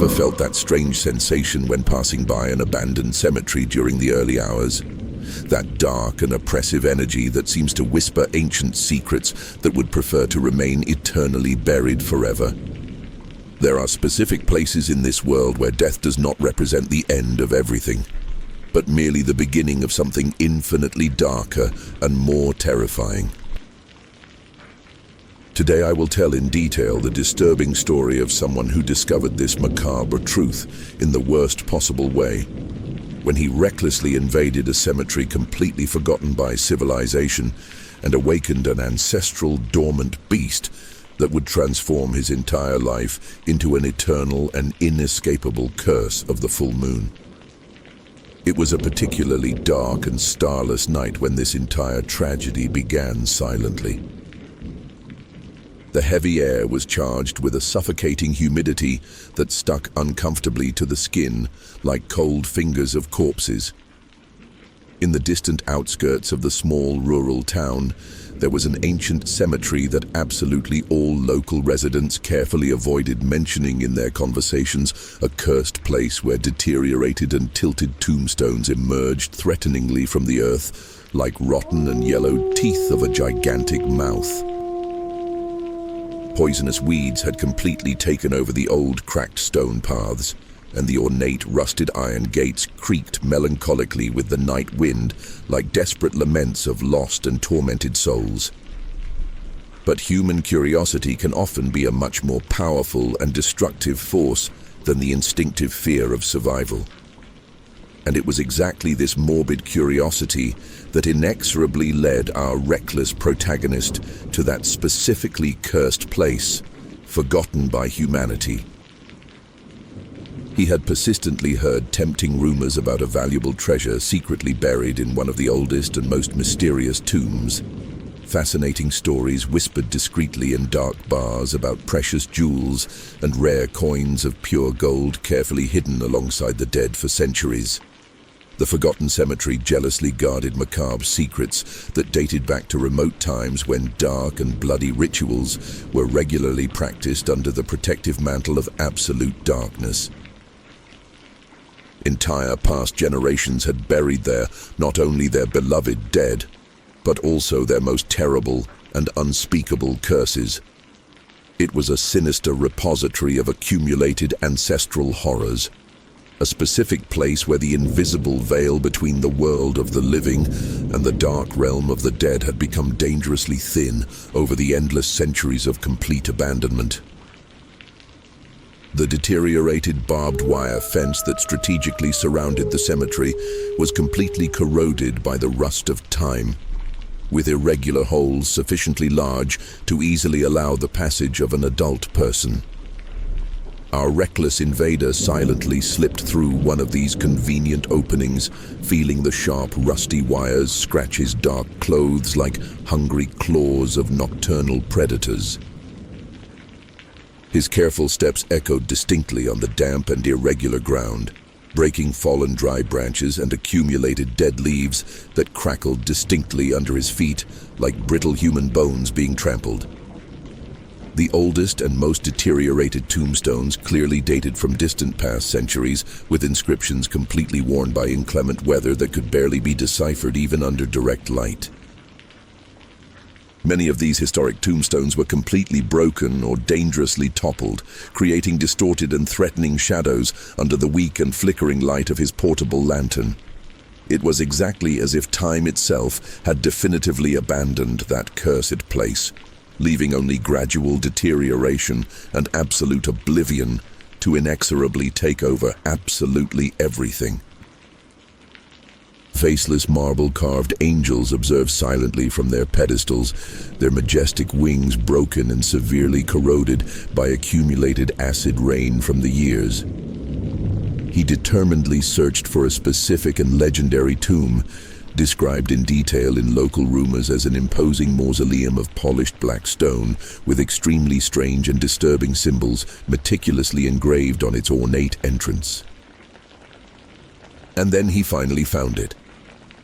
ever felt that strange sensation when passing by an abandoned cemetery during the early hours? That dark and oppressive energy that seems to whisper ancient secrets that would prefer to remain eternally buried forever. There are specific places in this world where death does not represent the end of everything, but merely the beginning of something infinitely darker and more terrifying. Today I will tell in detail the disturbing story of someone who discovered this macabre truth in the worst possible way, when he recklessly invaded a cemetery completely forgotten by civilization and awakened an ancestral dormant beast that would transform his entire life into an eternal and inescapable curse of the full moon. It was a particularly dark and starless night when this entire tragedy began silently. The heavy air was charged with a suffocating humidity that stuck uncomfortably to the skin like cold fingers of corpses. In the distant outskirts of the small rural town, there was an ancient cemetery that absolutely all local residents carefully avoided mentioning in their conversations, a cursed place where deteriorated and tilted tombstones emerged threateningly from the earth like rotten and yellowed teeth of a gigantic mouth. Poisonous weeds had completely taken over the old cracked stone paths, and the ornate rusted iron gates creaked melancholically with the night wind like desperate laments of lost and tormented souls. But human curiosity can often be a much more powerful and destructive force than the instinctive fear of survival. And it was exactly this morbid curiosity that inexorably led our reckless protagonist to that specifically cursed place, forgotten by humanity. He had persistently heard tempting rumors about a valuable treasure secretly buried in one of the oldest and most mysterious tombs. Fascinating stories whispered discreetly in dark bars about precious jewels and rare coins of pure gold carefully hidden alongside the dead for centuries. The forgotten cemetery jealously guarded macabre secrets that dated back to remote times when dark and bloody rituals were regularly practiced under the protective mantle of absolute darkness. Entire past generations had buried there not only their beloved dead, but also their most terrible and unspeakable curses. It was a sinister repository of accumulated ancestral horrors, a specific place where the invisible veil between the world of the living and the dark realm of the dead had become dangerously thin over the endless centuries of complete abandonment. The deteriorated barbed wire fence that strategically surrounded the cemetery was completely corroded by the rust of time, with irregular holes sufficiently large to easily allow the passage of an adult person. Our reckless invader silently slipped through one of these convenient openings, feeling the sharp, rusty wires scratch his dark clothes like hungry claws of nocturnal predators. His careful steps echoed distinctly on the damp and irregular ground, breaking fallen dry branches and accumulated dead leaves that crackled distinctly under his feet like brittle human bones being trampled. The oldest and most deteriorated tombstones clearly dated from distant past centuries, with inscriptions completely worn by inclement weather that could barely be deciphered even under direct light. Many of these historic tombstones were completely broken or dangerously toppled, creating distorted and threatening shadows under the weak and flickering light of his portable lantern. It was exactly as if time itself had definitively abandoned that cursed place, leaving only gradual deterioration and absolute oblivion to inexorably take over absolutely everything. Faceless marble-carved angels observe silently from their pedestals, their majestic wings broken and severely corroded by accumulated acid rain from the years. He determinedly searched for a specific and legendary tomb, described in detail in local rumors as an imposing mausoleum of polished black stone with extremely strange and disturbing symbols meticulously engraved on its ornate entrance. And then he finally found it.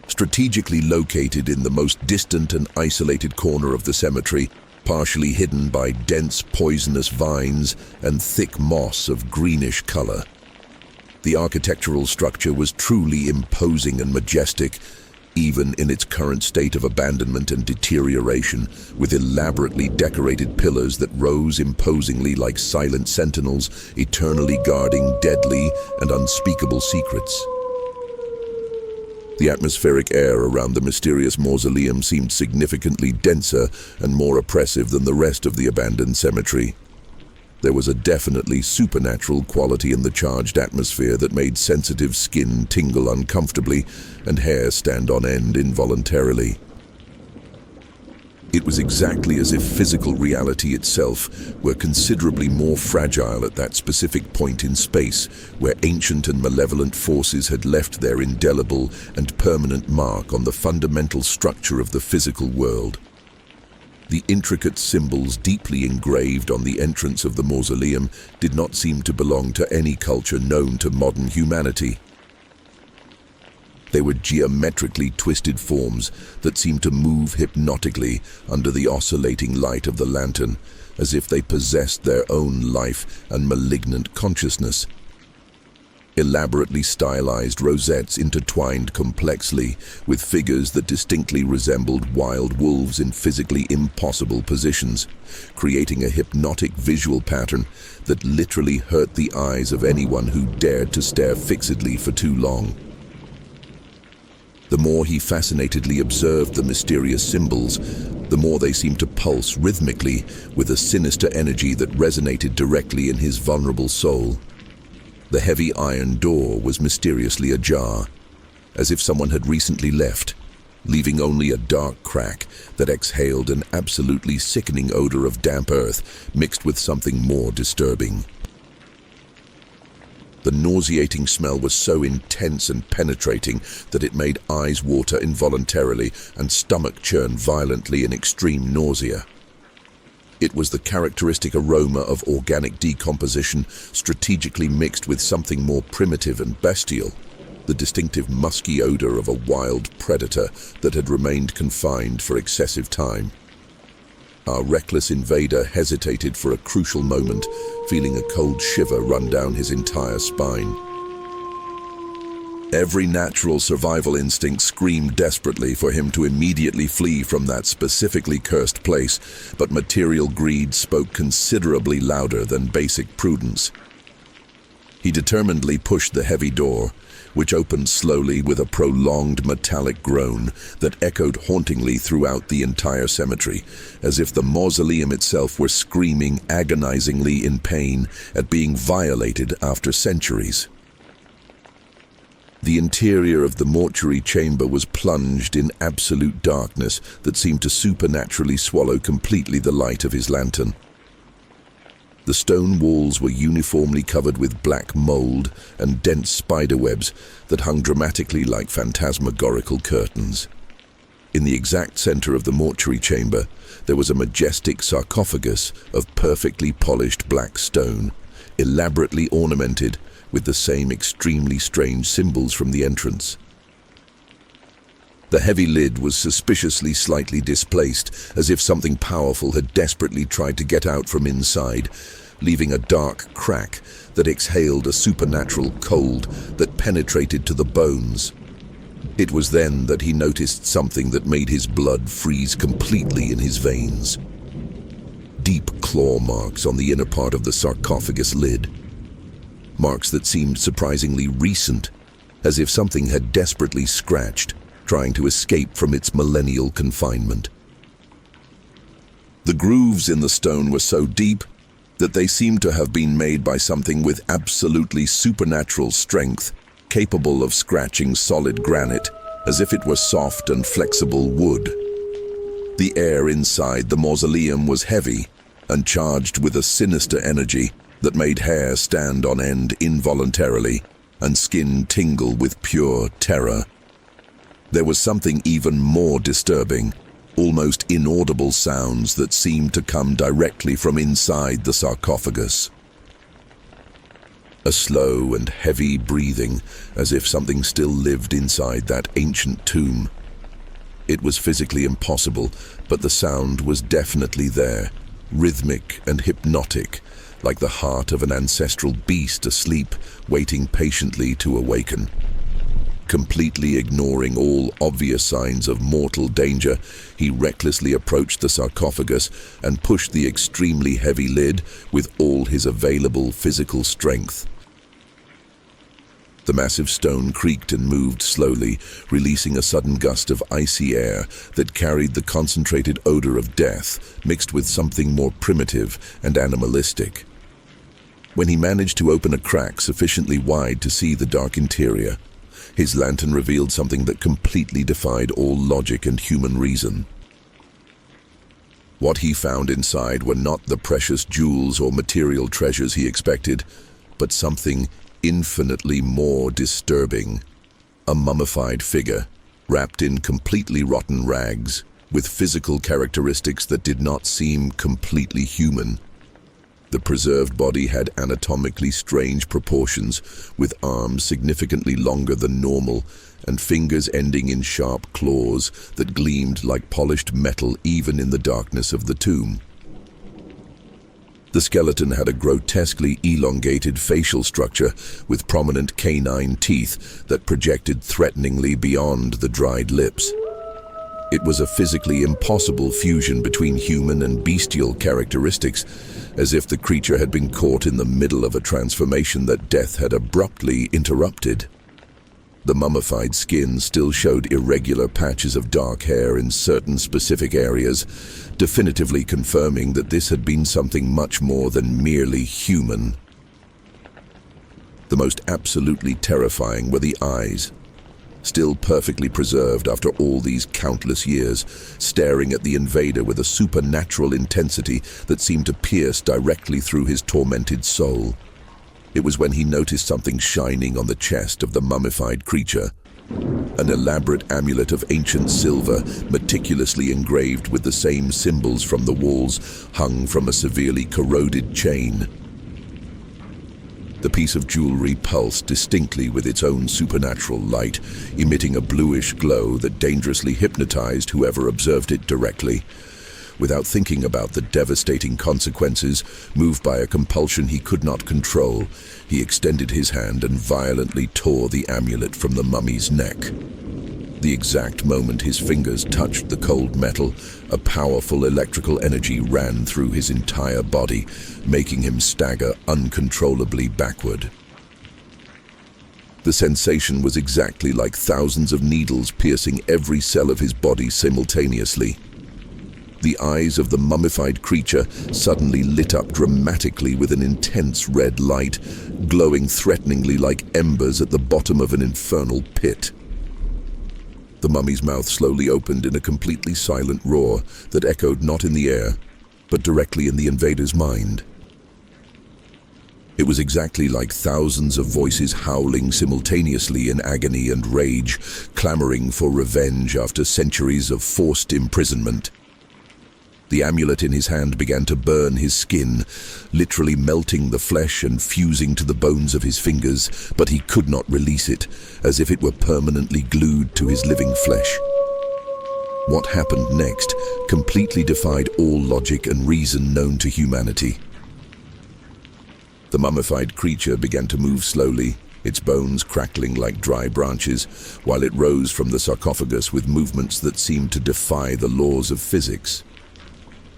Strategically located in the most distant and isolated corner of the cemetery, partially hidden by dense poisonous vines and thick moss of greenish color. The architectural structure was truly imposing and majestic, even in its current state of abandonment and deterioration, with elaborately decorated pillars that rose imposingly like silent sentinels, eternally guarding deadly and unspeakable secrets. The atmospheric air around the mysterious mausoleum seemed significantly denser and more oppressive than the rest of the abandoned cemetery. There was a definitely supernatural quality in the charged atmosphere that made sensitive skin tingle uncomfortably and hair stand on end involuntarily. It was exactly as if physical reality itself were considerably more fragile at that specific point in space, where ancient and malevolent forces had left their indelible and permanent mark on the fundamental structure of the physical world. The intricate symbols deeply engraved on the entrance of the mausoleum did not seem to belong to any culture known to modern humanity. They were geometrically twisted forms that seemed to move hypnotically under the oscillating light of the lantern, as if they possessed their own life and malignant consciousness. Elaborately stylized rosettes intertwined complexly with figures that distinctly resembled wild wolves in physically impossible positions, creating a hypnotic visual pattern that literally hurt the eyes of anyone who dared to stare fixedly for too long. The more he fascinatedly observed the mysterious symbols, the more they seemed to pulse rhythmically with a sinister energy that resonated directly in his vulnerable soul. The heavy iron door was mysteriously ajar, as if someone had recently left, leaving only a dark crack that exhaled an absolutely sickening odor of damp earth mixed with something more disturbing. The nauseating smell was so intense and penetrating that it made eyes water involuntarily and stomach churn violently in extreme nausea. It was the characteristic aroma of organic decomposition strategically mixed with something more primitive and bestial, the distinctive musky odor of a wild predator that had remained confined for excessive time. Our reckless invader hesitated for a crucial moment, feeling a cold shiver run down his entire spine. Every natural survival instinct screamed desperately for him to immediately flee from that specifically cursed place, but material greed spoke considerably louder than basic prudence. He determinedly pushed the heavy door, which opened slowly with a prolonged metallic groan that echoed hauntingly throughout the entire cemetery, as if the mausoleum itself were screaming agonizingly in pain at being violated after centuries. The interior of the mortuary chamber was plunged in absolute darkness that seemed to supernaturally swallow completely the light of his lantern. The stone walls were uniformly covered with black mold and dense spiderwebs that hung dramatically like phantasmagorical curtains. In the exact center of the mortuary chamber, there was a majestic sarcophagus of perfectly polished black stone, elaborately ornamented with the same extremely strange symbols from the entrance. The heavy lid was suspiciously slightly displaced, as if something powerful had desperately tried to get out from inside, leaving a dark crack that exhaled a supernatural cold that penetrated to the bones. It was then that he noticed something that made his blood freeze completely in his veins. Deep claw marks on the inner part of the sarcophagus lid. Marks that seemed surprisingly recent, as if something had desperately scratched, trying to escape from its millennial confinement. The grooves in the stone were so deep that they seemed to have been made by something with absolutely supernatural strength, capable of scratching solid granite, as if it were soft and flexible wood. The air inside the mausoleum was heavy and charged with a sinister energy that made hair stand on end involuntarily and skin tingle with pure terror. There was something even more disturbing, almost inaudible sounds that seemed to come directly from inside the sarcophagus. A slow and heavy breathing, as if something still lived inside that ancient tomb. It was physically impossible, but the sound was definitely there, rhythmic and hypnotic, like the heart of an ancestral beast asleep, waiting patiently to awaken. Completely ignoring all obvious signs of mortal danger, he recklessly approached the sarcophagus and pushed the extremely heavy lid with all his available physical strength. The massive stone creaked and moved slowly, releasing a sudden gust of icy air that carried the concentrated odor of death, mixed with something more primitive and animalistic. When he managed to open a crack sufficiently wide to see the dark interior, his lantern revealed something that completely defied all logic and human reason. What he found inside were not the precious jewels or material treasures he expected, but something infinitely more disturbing. A mummified figure, wrapped in completely rotten rags, with physical characteristics that did not seem completely human. The preserved body had anatomically strange proportions, with arms significantly longer than normal and fingers ending in sharp claws that gleamed like polished metal even in the darkness of the tomb. The skeleton had a grotesquely elongated facial structure with prominent canine teeth that projected threateningly beyond the dried lips. It was a physically impossible fusion between human and bestial characteristics, as if the creature had been caught in the middle of a transformation that death had abruptly interrupted. The mummified skin still showed irregular patches of dark hair in certain specific areas, definitively confirming that this had been something much more than merely human. The most absolutely terrifying were the eyes, still perfectly preserved after all these countless years, staring at the invader with a supernatural intensity that seemed to pierce directly through his tormented soul. It was when he noticed something shining on the chest of the mummified creature. An elaborate amulet of ancient silver, meticulously engraved with the same symbols from the walls, hung from a severely corroded chain. The piece of jewelry pulsed distinctly with its own supernatural light, emitting a bluish glow that dangerously hypnotized whoever observed it directly. Without thinking about the devastating consequences, moved by a compulsion he could not control, he extended his hand and violently tore the amulet from the mummy's neck. The exact moment his fingers touched the cold metal, a powerful electrical energy ran through his entire body, making him stagger uncontrollably backward. The sensation was exactly like thousands of needles piercing every cell of his body simultaneously. The eyes of the mummified creature suddenly lit up dramatically with an intense red light, glowing threateningly like embers at the bottom of an infernal pit. The mummy's mouth slowly opened in a completely silent roar that echoed not in the air, but directly in the invader's mind. It was exactly like thousands of voices howling simultaneously in agony and rage, clamoring for revenge after centuries of forced imprisonment. The amulet in his hand began to burn his skin, literally melting the flesh and fusing to the bones of his fingers, but he could not release it, as if it were permanently glued to his living flesh. What happened next completely defied all logic and reason known to humanity. The mummified creature began to move slowly, its bones crackling like dry branches, while it rose from the sarcophagus with movements that seemed to defy the laws of physics.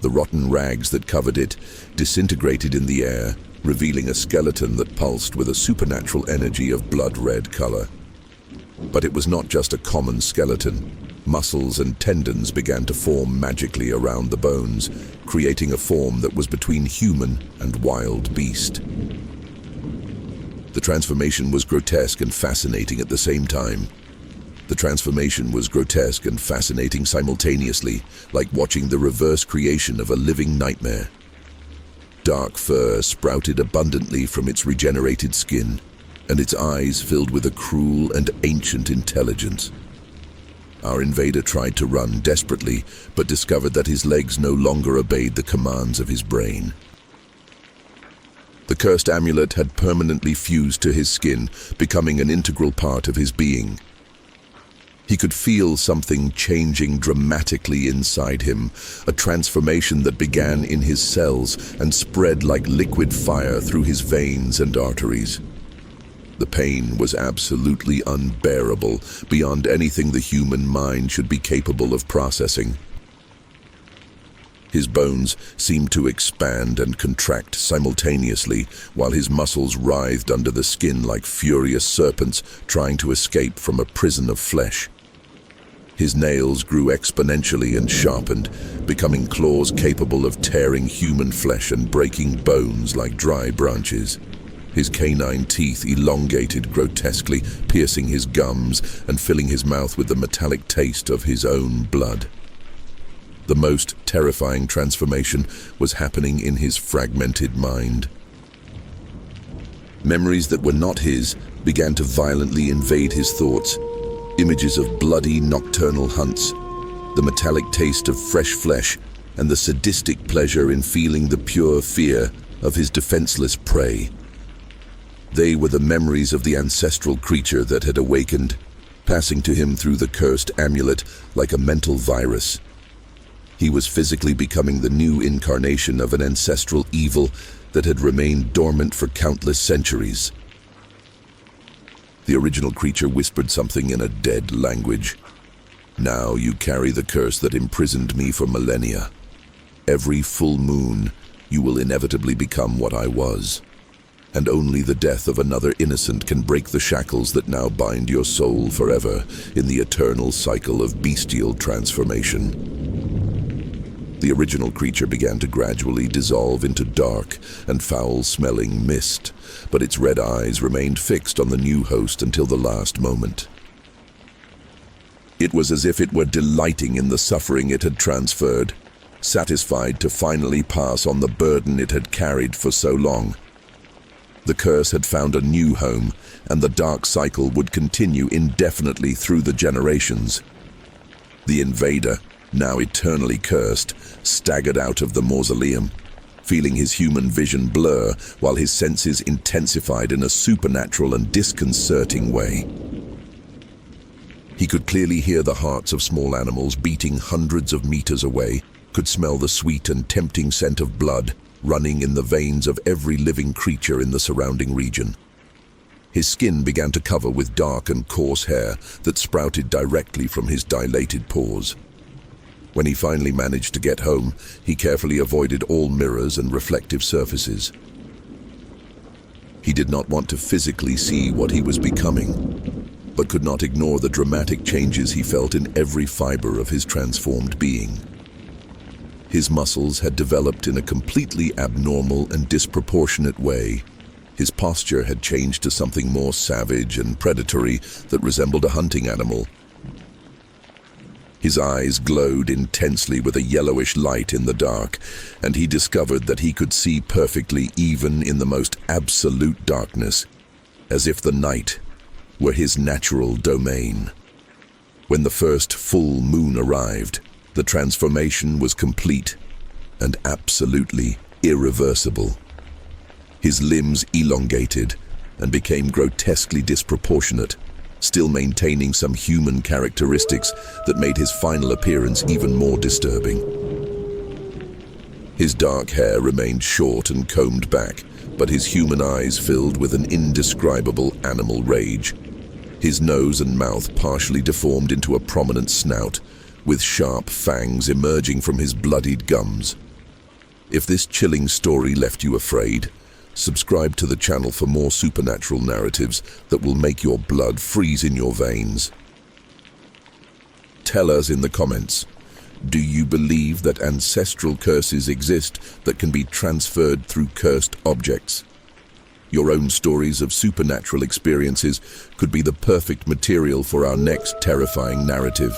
The rotten rags that covered it disintegrated in the air, revealing a skeleton that pulsed with a supernatural energy of blood-red color. But it was not just a common skeleton. Muscles and tendons began to form magically around the bones, creating a form that was between human and wild beast. The transformation was grotesque and fascinating at the same time. The transformation was grotesque and fascinating simultaneously, like watching the reverse creation of a living nightmare. Dark fur sprouted abundantly from its regenerated skin, and its eyes filled with a cruel and ancient intelligence. Our invader tried to run desperately, but discovered that his legs no longer obeyed the commands of his brain. The cursed amulet had permanently fused to his skin, becoming an integral part of his being. He could feel something changing dramatically inside him, a transformation that began in his cells and spread like liquid fire through his veins and arteries. The pain was absolutely unbearable, beyond anything the human mind should be capable of processing. His bones seemed to expand and contract simultaneously, while his muscles writhed under the skin like furious serpents trying to escape from a prison of flesh. His nails grew exponentially and sharpened, becoming claws capable of tearing human flesh and breaking bones like dry branches. His canine teeth elongated grotesquely, piercing his gums and filling his mouth with the metallic taste of his own blood. The most terrifying transformation was happening in his fragmented mind. Memories that were not his began to violently invade his thoughts. Images of bloody nocturnal hunts, the metallic taste of fresh flesh, and the sadistic pleasure in feeling the pure fear of his defenseless prey. They were the memories of the ancestral creature that had awakened, passing to him through the cursed amulet like a mental virus. He was physically becoming the new incarnation of an ancestral evil that had remained dormant for countless centuries. The original creature whispered something in a dead language. "Now you carry the curse that imprisoned me for millennia. Every full moon, you will inevitably become what I was. And only the death of another innocent can break the shackles that now bind your soul forever in the eternal cycle of bestial transformation." The original creature began to gradually dissolve into dark and foul-smelling mist, but its red eyes remained fixed on the new host until the last moment. It was as if it were delighting in the suffering it had transferred, satisfied to finally pass on the burden it had carried for so long. The curse had found a new home, and the dark cycle would continue indefinitely through the generations. The invader, now eternally cursed, staggered out of the mausoleum, feeling his human vision blur while his senses intensified in a supernatural and disconcerting way. He could clearly hear the hearts of small animals beating hundreds of meters away, could smell the sweet and tempting scent of blood running in the veins of every living creature in the surrounding region. His skin began to cover with dark and coarse hair that sprouted directly from his dilated pores. When he finally managed to get home, he carefully avoided all mirrors and reflective surfaces. He did not want to physically see what he was becoming, but could not ignore the dramatic changes he felt in every fiber of his transformed being. His muscles had developed in a completely abnormal and disproportionate way. His posture had changed to something more savage and predatory that resembled a hunting animal. His eyes glowed intensely with a yellowish light in the dark, and he discovered that he could see perfectly even in the most absolute darkness, as if the night were his natural domain. When the first full moon arrived, the transformation was complete and absolutely irreversible. His limbs elongated and became grotesquely disproportionate, still maintaining some human characteristics that made his final appearance even more disturbing. His dark hair remained short and combed back, but his human eyes filled with an indescribable animal rage. His nose and mouth partially deformed into a prominent snout, with sharp fangs emerging from his bloodied gums. If this chilling story left you afraid, subscribe to the channel for more supernatural narratives that will make your blood freeze in your veins. Tell us in the comments, do you believe that ancestral curses exist that can be transferred through cursed objects? Your own stories of supernatural experiences could be the perfect material for our next terrifying narrative.